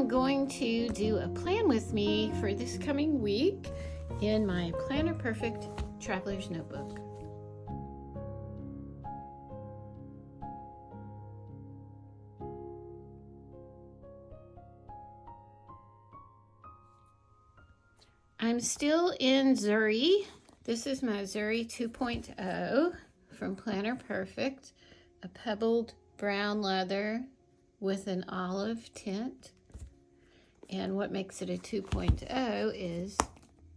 am going to do a plan with me for this coming week in my Planner Perfect Traveler's Notebook. I'm still in Zuri. This is my Zuri 2.0 from Planner Perfect, a pebbled brown leather with an olive tint. And what makes it a 2.0 is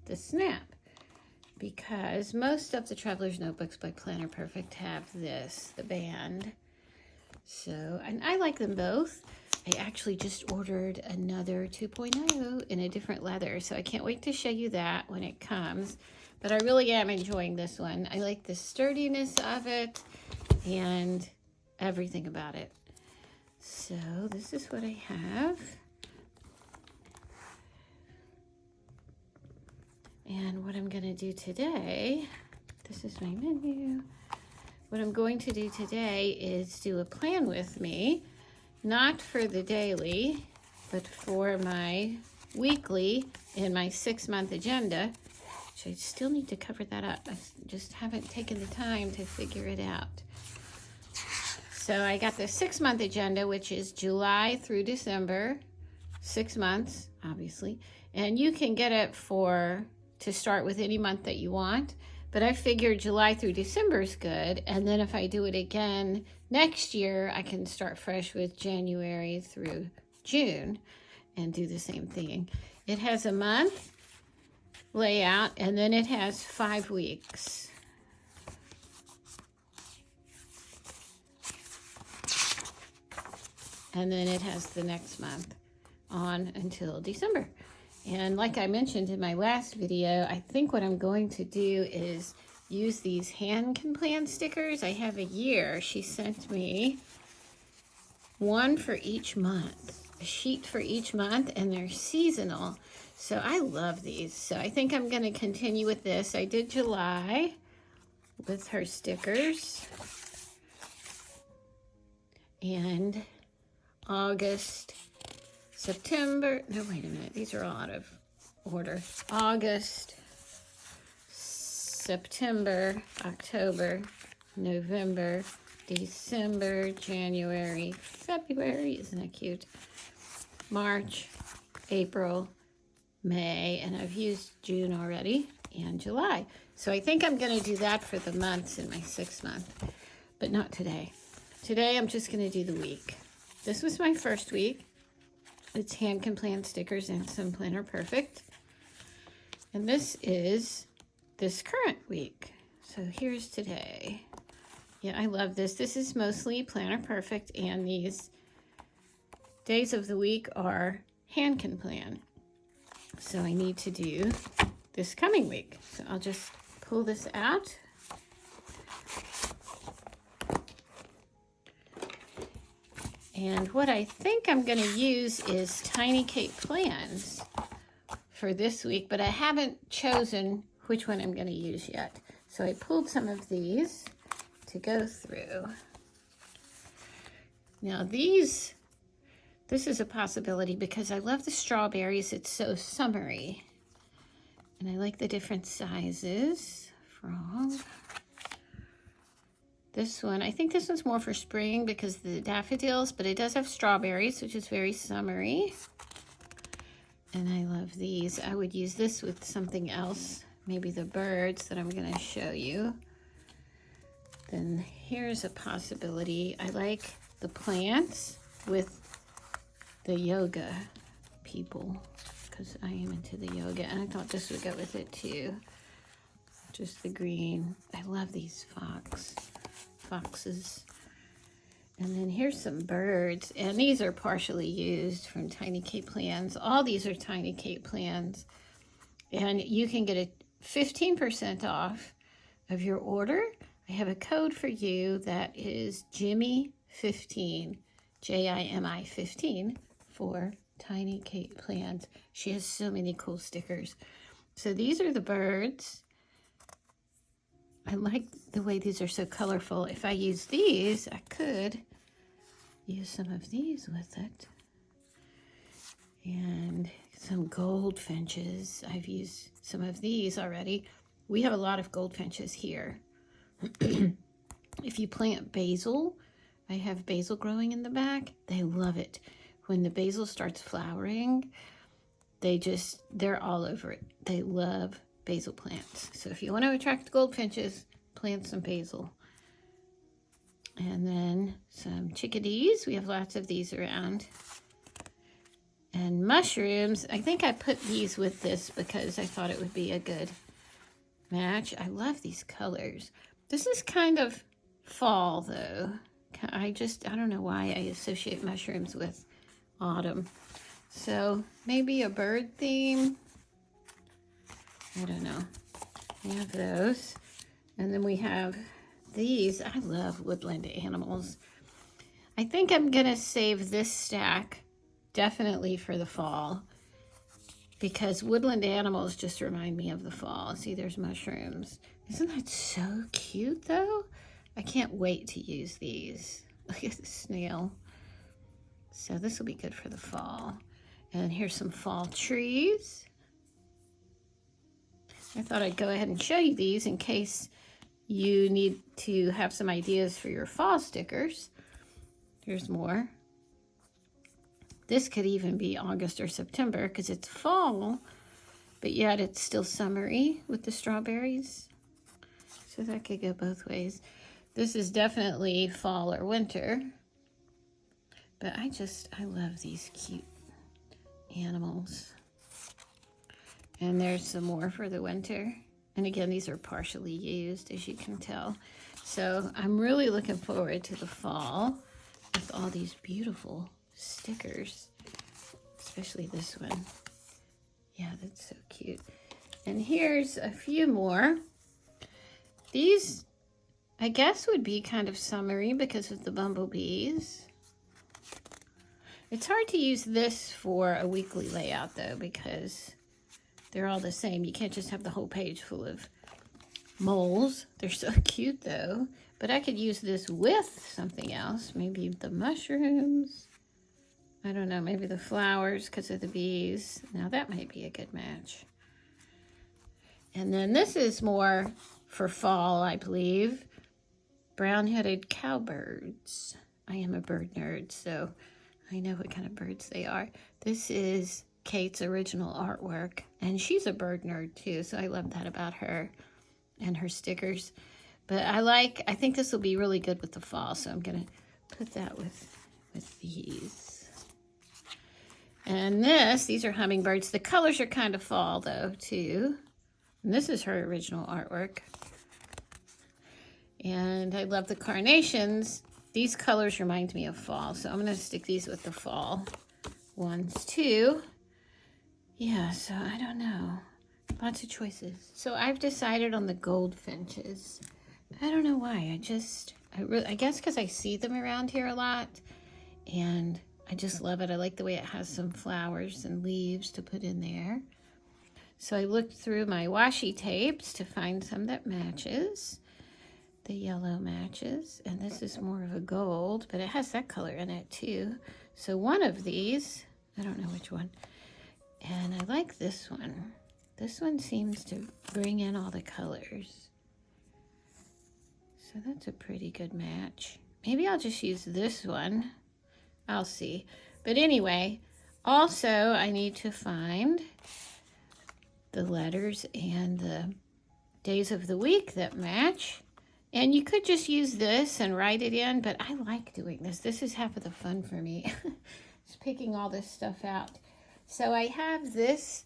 the snap, because most of the Traveler's Notebooks by Planner Perfect have this, the band. So, and I like them both. I actually just ordered another 2.0 in a different leather, so I can't wait to show you that when it comes. But I really am enjoying this one. I like the sturdiness of it and everything about it. So this is what I have. And what I'm going to do today, this is my menu. What I'm going to do today is do a plan with me. Not for the daily, but for my weekly in my 6-month agenda, which I still need to cover that up. I just haven't taken the time to figure it out. So I got the 6-month agenda, which is July through December, 6 months, obviously. And you can get it to start with any month that you want. But I figured July through December is good. And then if I do it again next year, I can start fresh with January through June and do the same thing. It has a month layout, and then it has 5 weeks. And then it has the next month on until December. And like I mentioned in my last video, I think what I'm going to do is use these hand can plan stickers. I have a year. She sent me one for each month, a sheet for each month, and they're seasonal. So I love these. So I think I'm going to continue with this. I did July with her stickers. And August, September, no, wait a minute, these are all out of order. August, September, October, November, December, January, February, isn't that cute? March, April, May, and I've used June already, and July. So I think I'm going to do that for the months in my 6th month, but not today. Today I'm just going to do the week. This was my first week. It's hand can plan stickers and some Planner Perfect. And this is this current week. So here's today. Yeah, I love this. This is mostly Planner Perfect, and these days of the week are hand can plan. So I need to do this coming week. So I'll just pull this out. And what I think I'm going to use is Tiny Cape Plans for this week, but I haven't chosen which one I'm going to use yet. So I pulled some of these to go through. Now this is a possibility because I love the strawberries. It's so summery. And I like the different sizes. Frog. This one, I think this one's more for spring because of the daffodils, but it does have strawberries, which is very summery. And I love these. I would use this with something else, maybe the birds that I'm going to show you. Then here's a possibility. I like the plants with the yoga people because I am into the yoga, and I thought this would go with it too. Just the green. I love these foxes. And then here's some birds, and these are partially used from Tiny Cape Plans. All these are Tiny Cape Plans, and you can get a 15% off of your order. I have a code for you that is Jimmy15, Jimi 15 for Tiny Cape Plans. She has so many cool stickers. So these are the birds. I like the way these are so colorful. If I use these, I could use some of these with it. And some goldfinches. I've used some of these already. We have a lot of goldfinches here. If you plant basil, I have basil growing in the back. They love it. When the basil starts flowering, they're all over it. They love basil plants. So if you want to attract goldfinches, plant some basil. And then some chickadees. We have lots of these around. And mushrooms. I think I put these with this because I thought it would be a good match. I love these colors. This is kind of fall though. I don't know why I associate mushrooms with autumn. So maybe a bird theme. I don't know. We have those. And then we have these. I love woodland animals. I think I'm gonna save this stack definitely for the fall, because woodland animals just remind me of the fall. See, there's mushrooms. Isn't that so cute though? I can't wait to use these. Look at the snail. So this will be good for the fall. And here's some fall trees. I thought I'd go ahead and show you these in case you need to have some ideas for your fall stickers. Here's more. This could even be August or September because it's fall, but yet it's still summery with the strawberries. So that could go both ways. This is definitely fall or winter, but I love these cute animals. And there's some more for the winter. And again, these are partially used, as you can tell. So I'm really looking forward to the fall with all these beautiful stickers, especially this one. Yeah, that's so cute. And here's a few more. These, I guess, would be kind of summery because of the bumblebees. It's hard to use this for a weekly layout though, because they're all the same. You can't just have the whole page full of moles. They're so cute though. But I could use this with something else. Maybe the mushrooms. I don't know, maybe the flowers because of the bees. Now that might be a good match. And then this is more for fall, I believe. Brown-headed cowbirds. I am a bird nerd, so I know what kind of birds they are. This is Kate's original artwork, and she's a bird nerd too, so I love that about her and her stickers. But I think this will be really good with the fall, so I'm gonna put that with these. And these are hummingbirds. The colors are kind of fall though too. And this is her original artwork. And I love the carnations. These colors remind me of fall, so I'm gonna stick these with the fall ones too. Yeah, so I don't know. Lots of choices. So I've decided on the goldfinches. I don't know why. I guess because I see them around here a lot, and I just love it. I like the way it has some flowers and leaves to put in there. So I looked through my washi tapes to find some that matches. The yellow matches, and this is more of a gold, but it has that color in it too. So one of these, I don't know which one, and I like this one. This one seems to bring in all the colors. So that's a pretty good match. Maybe I'll just use this one. I'll see. But anyway, also I need to find the letters and the days of the week that match. And you could just use this and write it in, but I like doing this. This is half of the fun for me. Just picking all this stuff out. So I have this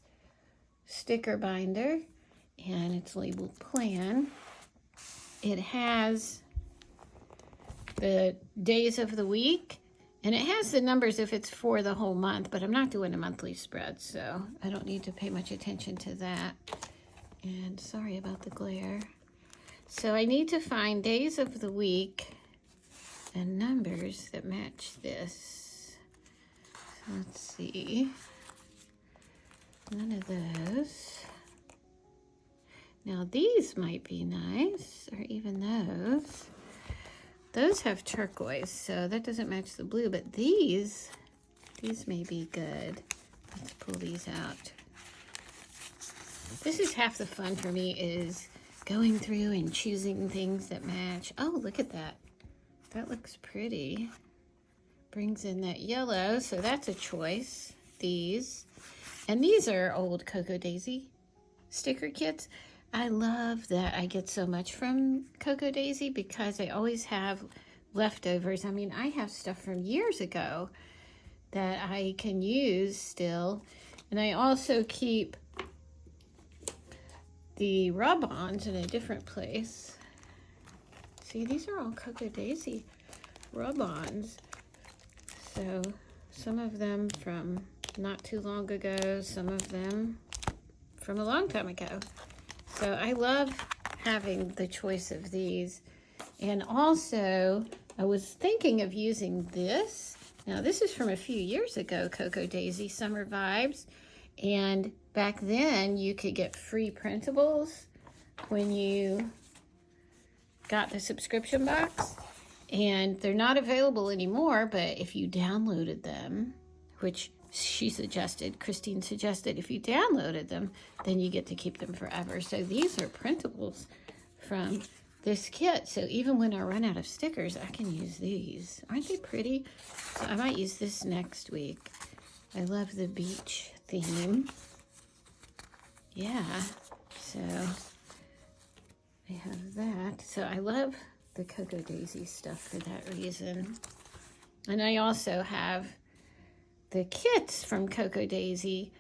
sticker binder, and it's labeled Plan. It has the days of the week, and it has the numbers if it's for the whole month, but I'm not doing a monthly spread, so I don't need to pay much attention to that. And sorry about the glare. So I need to find days of the week and numbers that match this. So let's see. None of those. Now these might be nice, or even those. Those have turquoise, so that doesn't match the blue, but these may be good. Let's pull these out. This is half the fun for me, is going through and choosing things that match. Oh, look at that. That looks pretty. Brings in that yellow, so that's a choice. These. And these are old Cocoa Daisy sticker kits. I love that I get so much from Cocoa Daisy because I always have leftovers. I mean, I have stuff from years ago that I can use still. And I also keep the rub-ons in a different place. See, these are all Cocoa Daisy rub-ons. So some of them from not too long ago, some of them from a long time ago. So I love having the choice of these. And also, I was thinking of using this. Now, this is from a few years ago, Cocoa Daisy Summer Vibes. And back then, you could get free printables when you got the subscription box. And they're not available anymore, but if you downloaded them, which Christine suggested, if you downloaded them, then you get to keep them forever. So these are printables from this kit. So even when I run out of stickers, I can use these. Aren't they pretty? So I might use this next week. I love the beach theme. Yeah, so I have that. So I love the Cocoa Daisy stuff for that reason. And I also have the kits from Cocoa Daisy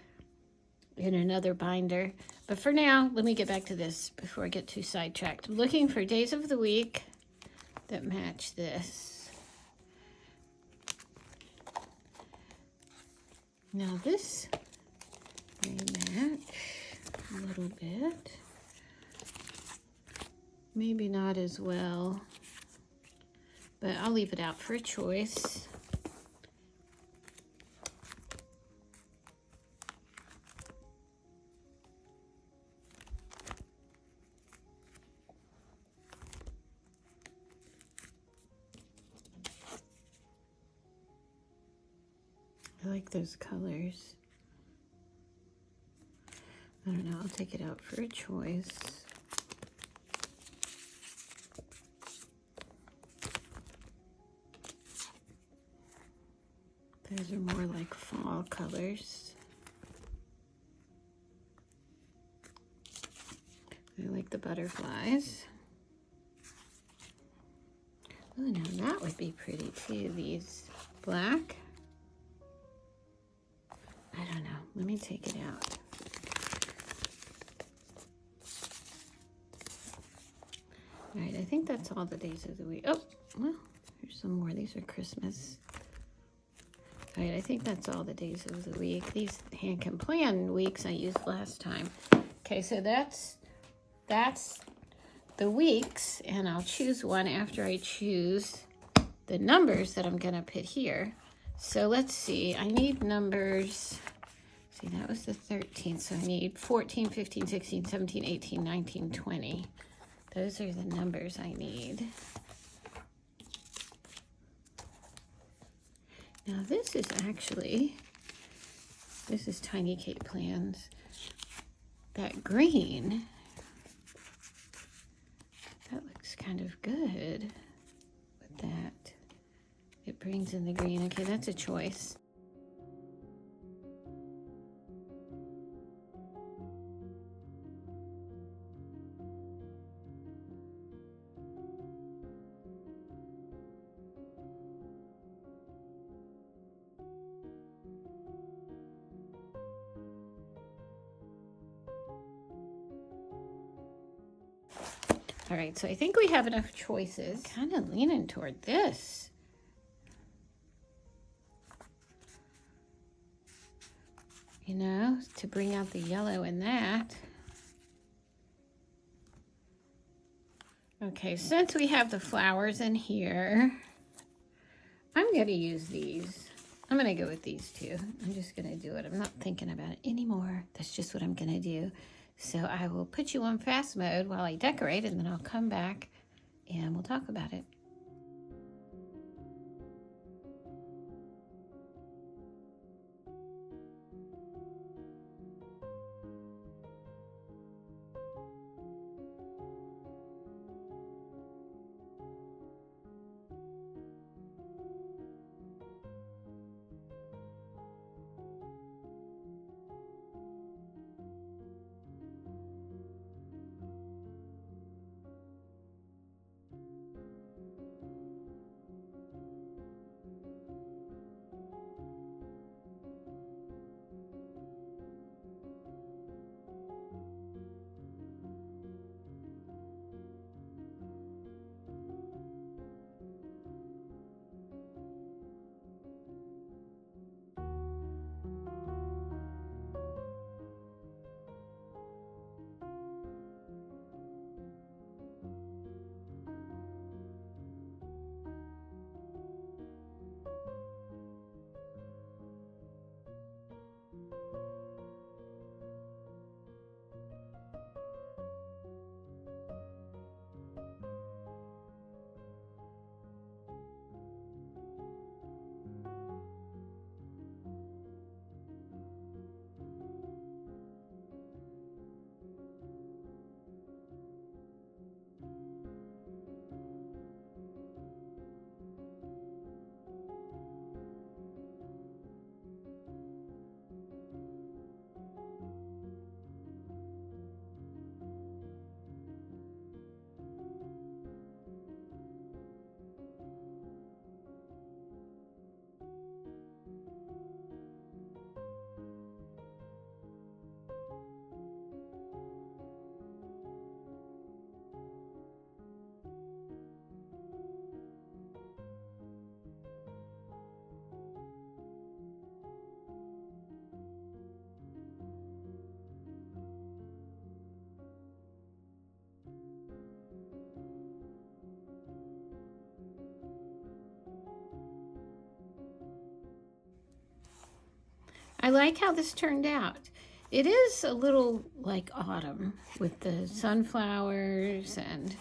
in another binder. But for now, let me get back to this before I get too sidetracked. I'm looking for days of the week that match this. Now this may match a little bit. Maybe not as well, but I'll leave it out for a choice. I like those colors. I don't know, I'll take it out for a choice. Those are more like fall colors. I like the butterflies. Oh, now that would be pretty too, these black. I don't know, let me take it out. All right, I think that's all the days of the week. Oh, well, here's some more. These are Christmas. All right, I think that's all the days of the week. These hand can plan weeks I used last time. Okay, so that's the weeks, and I'll choose one after I choose the numbers that I'm gonna put here. So let's see, I need numbers. See, that was the 13th, so I need 14, 15, 16, 17, 18, 19, 20. Those are the numbers I need. Now this is Tiny Cake Plans. That green, that looks kind of good with that. It brings in the green. Okay, that's a choice. All right, so I think we have enough choices. Kind of leaning toward this. You know, to bring out the yellow in that. Okay, since we have the flowers in here, I'm going to use these. I'm going to go with these two. I'm just going to do it. I'm not thinking about it anymore. That's just what I'm going to do. So I will put you on fast mode while I decorate, and then I'll come back and we'll talk about it. I like how this turned out. It is a little like autumn with the sunflowers and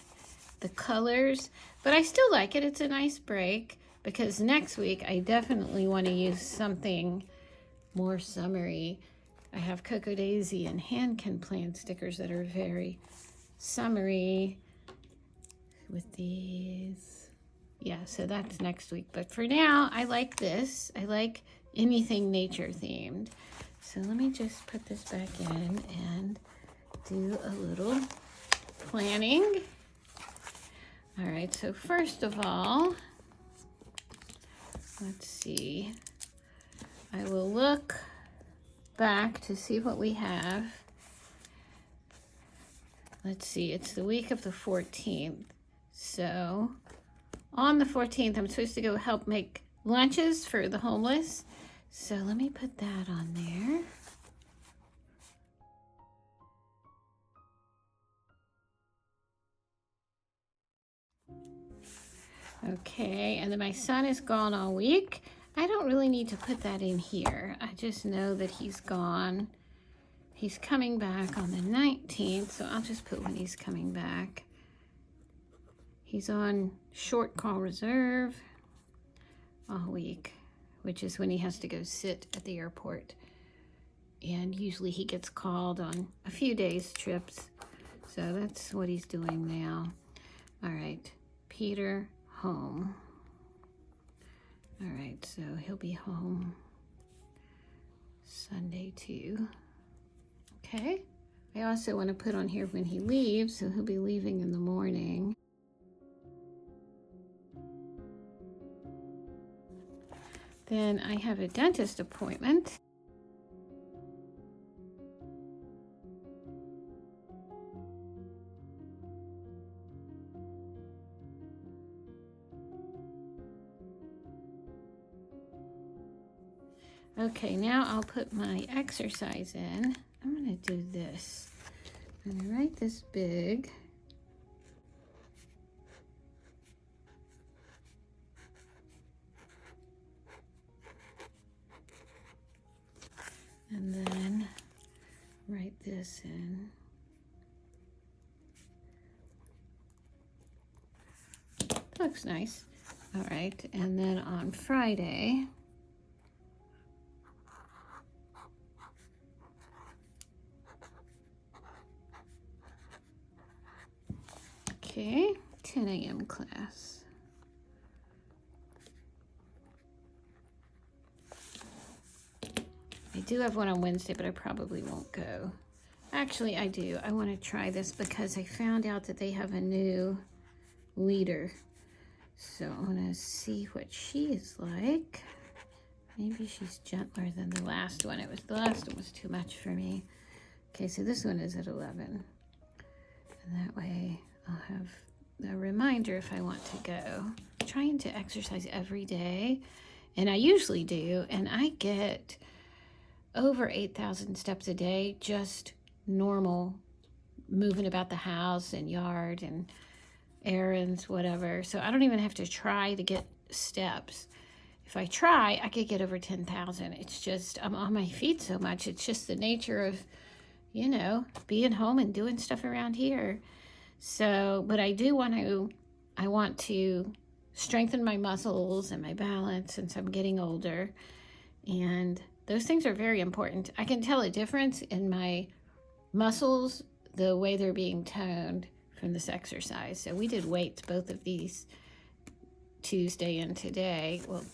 the colors, but I still like it. It's a nice break because next week I definitely want to use something more summery. I have Cocoa Daisy and Handkin Plan stickers that are very summery with these. Yeah, so that's next week. But for now, I like this. I like anything nature themed. So let me just put this back in and do a little planning. All right, so first of all, let's see. I will look back to see what we have. Let's see, it's the week of the 14th. So on the 14th, I'm supposed to go help make lunches for the homeless. So let me put that on there. Okay, and then my son is gone all week. I don't really need to put that in here. I just know that he's gone. He's coming back on the 19th, so I'll just put when he's coming back. He's on short call reserve all week, which is when he has to go sit at the airport. And usually he gets called on a few days trips. So that's what he's doing now. All right, Peter, home. All right, so he'll be home Sunday too. Okay, I also want to put on here when he leaves, so he'll be leaving in the morning. Then I have a dentist appointment. Okay, now I'll put my exercise in. I'm going to do this. I'm going to write this big. And then write this in. Looks nice. All right, and then on Friday, okay, 10 a.m. class. I do have one on Wednesday, but I probably won't go. Actually, I do. I want to try this because I found out that they have a new leader. So I want to see what she is like. Maybe she's gentler than the last one. The last one was too much for me. Okay, so this one is at 11. And that way I'll have a reminder if I want to go. I'm trying to exercise every day, and I usually do, and I get over 8,000 steps a day, just normal moving about the house and yard and errands, whatever. So I don't even have to try to get steps. If I try, I could get over 10,000. It's just, I'm on my feet so much. It's just the nature of, you know, being home and doing stuff around here. So, but I want to strengthen my muscles and my balance since I'm getting older. And those things are very important. I can tell a difference in my muscles, the way they're being toned from this exercise. So we did weights, both of these, Tuesday and today. Well,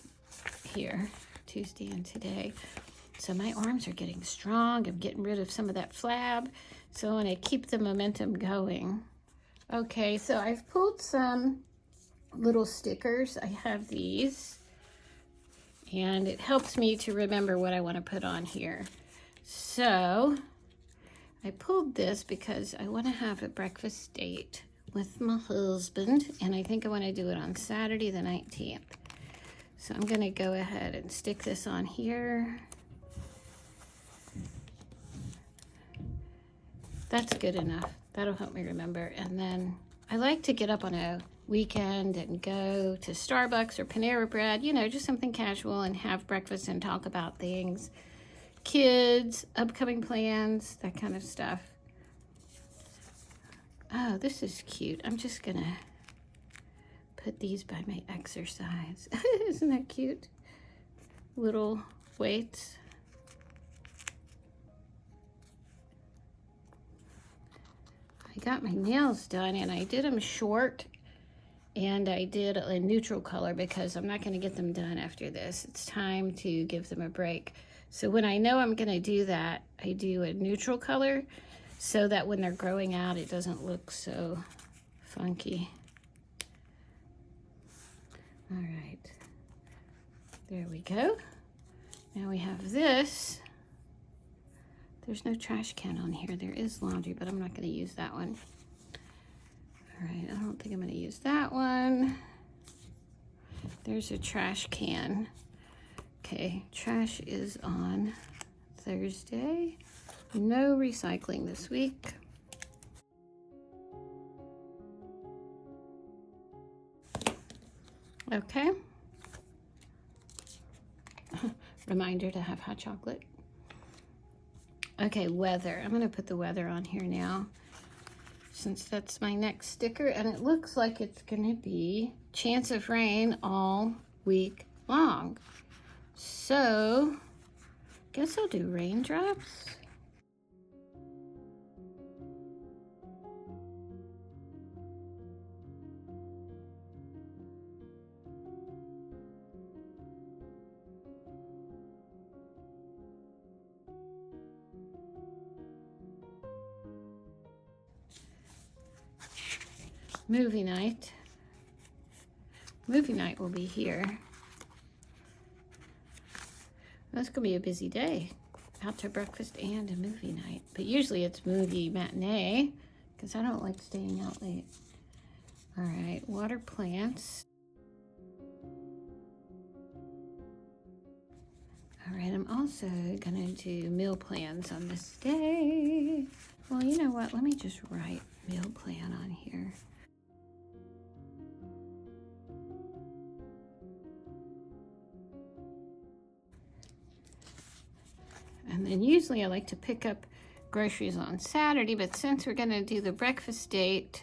here, Tuesday and today. So my arms are getting strong. I'm getting rid of some of that flab. So I want to keep the momentum going. Okay, so I've pulled some little stickers. I have these. And it helps me to remember what I want to put on here. So I pulled this because I want to have a breakfast date with my husband, and I think I want to do it on Saturday the 19th. So I'm going to go ahead and stick this on here. That's good enough. That'll help me remember. And then I like to get up on a weekend and go to Starbucks or Panera Bread, you know, just something casual, and have breakfast and talk about things. kids, upcoming plans, that kind of stuff. Oh, this is cute. I'm just gonna put these by my exercise. Isn't that cute? Little weights. I got my nails done and I did them short and I did a neutral color because I'm not going to get them done after this. It's time to give them a break. So when I know I'm going to do that, I do a neutral color so that when they're growing out, it doesn't look so funky. All right, there we go. Now we have this. There's no trash can on here. There is laundry, but I'm not going to use that one. All right, I don't think I'm going to use that one. There's a trash can. Okay, trash is on Thursday. No recycling this week. Okay. Reminder to have hot chocolate. Okay, weather. I'm going to put the weather on here now since that's my next sticker, and it looks like it's going to be chance of rain all week long. So, guess I'll do raindrops. Movie night. Movie night will be here. That's going to be a busy day. Out to breakfast and a movie night. But usually it's movie matinee because I don't like staying out late. All right, water plants. All right, I'm also going to do meal plans on this day. Well, you know what? Let me just write meal plan on here. And then usually I like to pick up groceries on Saturday, but since we're going to do the breakfast date,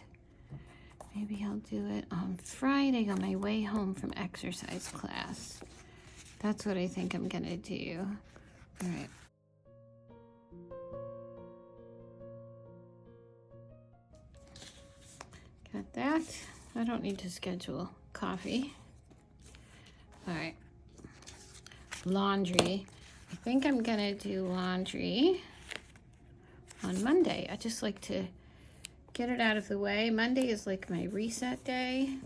maybe I'll do it on Friday on my way home from exercise class. That's what I think I'm going to do. All right. Got that. I don't need to schedule coffee. All right. Laundry. I think I'm gonna do laundry on Monday. I just like to get it out of the way. Monday is like my reset day.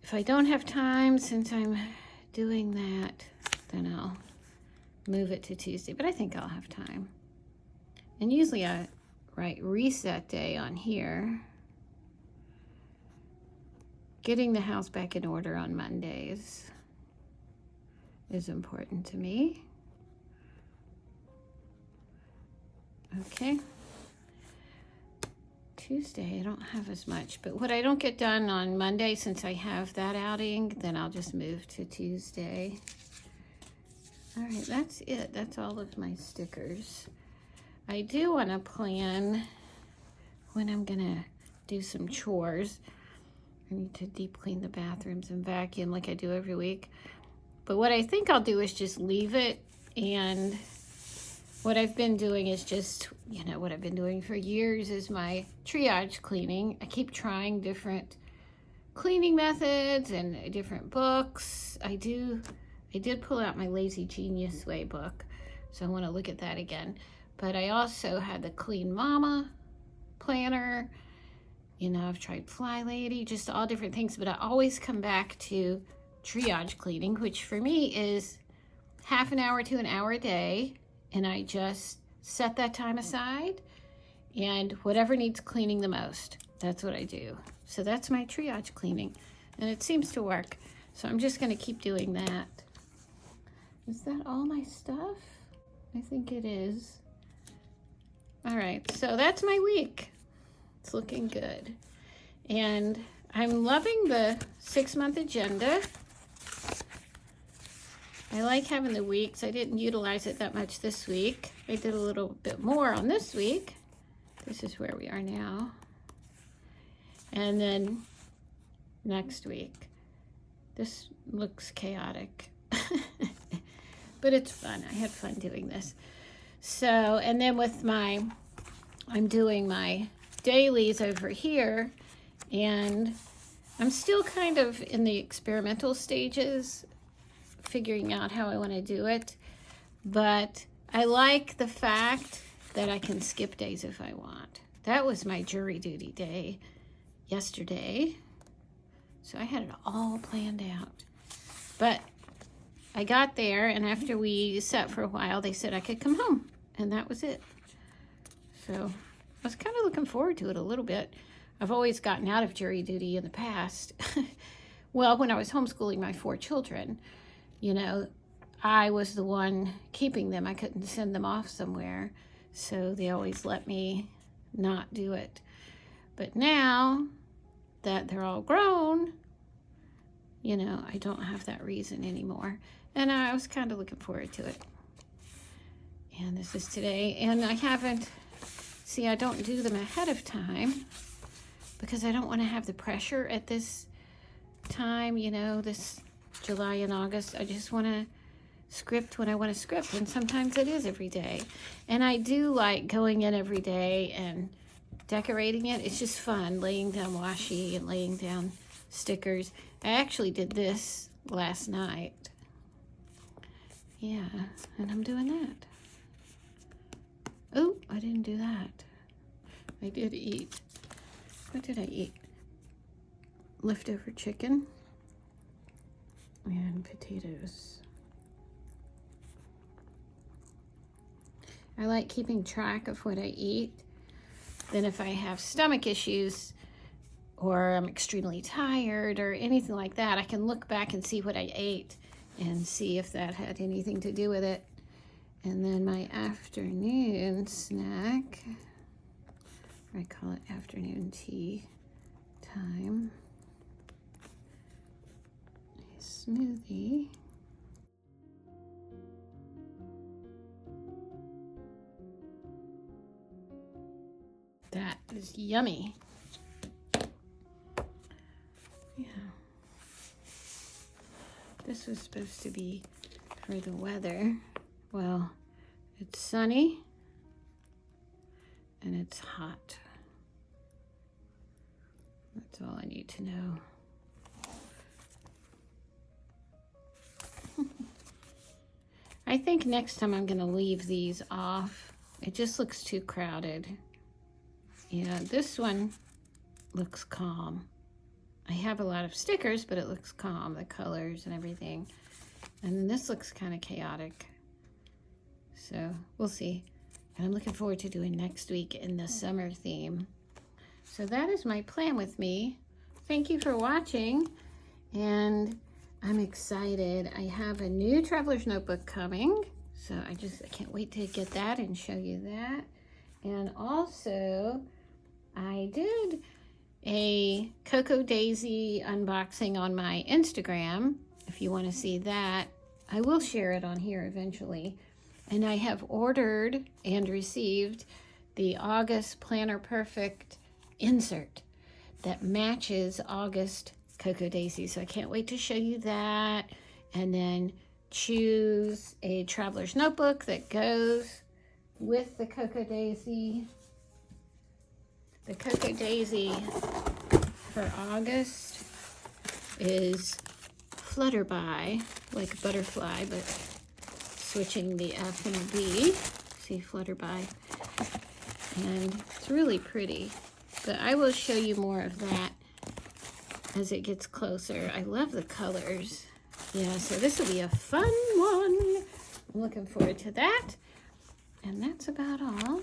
If I don't have time, since I'm doing that, then I'll move it to Tuesday, but I think I'll have time. And usually I write reset day on here. Getting the house back in order on Mondays is important to me. Okay. Tuesday, I don't have as much, but what I don't get done on Monday, since I have that outing, then I'll just move to Tuesday. All right, that's it. That's all of my stickers. I do want to plan when I'm gonna do some chores. I need to deep clean the bathrooms and vacuum like I do every week. But what I think I'll do is just leave it, and what I've been doing is just, you know, what I've been doing for years is my triage cleaning. I keep trying different cleaning methods and different books. I did pull out my Lazy Genius Way book, so I want to look at that again. But I also had the Clean Mama planner. You know, I've tried Fly Lady, just all different things, but I always come back to triage cleaning, which for me is half an hour to an hour a day, and I just set that time aside, and whatever needs cleaning the most, that's what I do. So that's my triage cleaning, and it seems to work. So I'm just going to keep doing that. Is that all my stuff? I think it is. All right, so that's my week. It's looking good. And I'm loving the 6-month agenda. I like having the weeks. I didn't utilize it that much this week. I did a little bit more on this week. This is where we are now. And then next week. This looks chaotic. But it's fun. I had fun doing this. So, and then with I'm doing my dailies over here, and I'm still kind of in the experimental stages, figuring out how I want to do it. But I like the fact that I can skip days if I want. That was my jury duty day yesterday. So I had it all planned out. But I got there, and after we sat for a while, they said I could come home, and that was it. So I was kind of looking forward to it a little bit. I've always gotten out of jury duty in the past. Well, when I was homeschooling my 4 children, you know, I was the one keeping them. I couldn't send them off somewhere, so they always let me not do it. But now that they're all grown, you know, I don't have that reason anymore. And I was kind of looking forward to it. And this is today. And I haven't, see, I don't do them ahead of time because I don't want to have the pressure at this time, you know, this July and August. I just want to script when I want to script. And sometimes it is every day. And I do like going in every day and decorating it. It's just fun, laying down washi and laying down stickers. I actually did this last night. Yeah, and I'm doing that. Oh, I didn't do that. I did eat. What did I eat? Leftover chicken and potatoes. I like keeping track of what I eat. Then if I have stomach issues or I'm extremely tired or anything like that, I can look back and see what I ate and see if that had anything to do with it. And then my afternoon snack, I call it afternoon tea time, a smoothie. That is yummy. Yeah. This was supposed to be for the weather. Well, it's sunny and it's hot. That's all I need to know. I think next time I'm gonna leave these off. It just looks too crowded. Yeah, this one looks calm. I have a lot of stickers, but it looks calm, the colors and everything. And then this looks kind of chaotic. So we'll see. And I'm looking forward to doing next week in the summer theme. So that is my plan with me. Thank you for watching. And I'm excited. I have a new Traveler's Notebook coming. So I can't wait to get that and show you that. And also, I did a Cocoa Daisy unboxing on my Instagram. If you want to see that, I will share it on here eventually. And I have ordered and received the August Planner Perfect insert that matches August Cocoa Daisy. So I can't wait to show you that. And then choose a Traveler's Notebook that goes with the Cocoa Daisy. The Cocoa Daisy for August is Flutterby, like butterfly, but switching the F and the B. See, Flutterby. And it's really pretty. But I will show you more of that as it gets closer. I love the colors. Yeah, so this will be a fun one. I'm looking forward to that. And that's about all.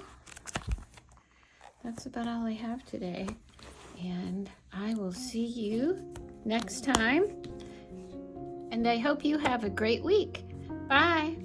That's about all I have today. And I will see you next time. And I hope you have a great week. Bye.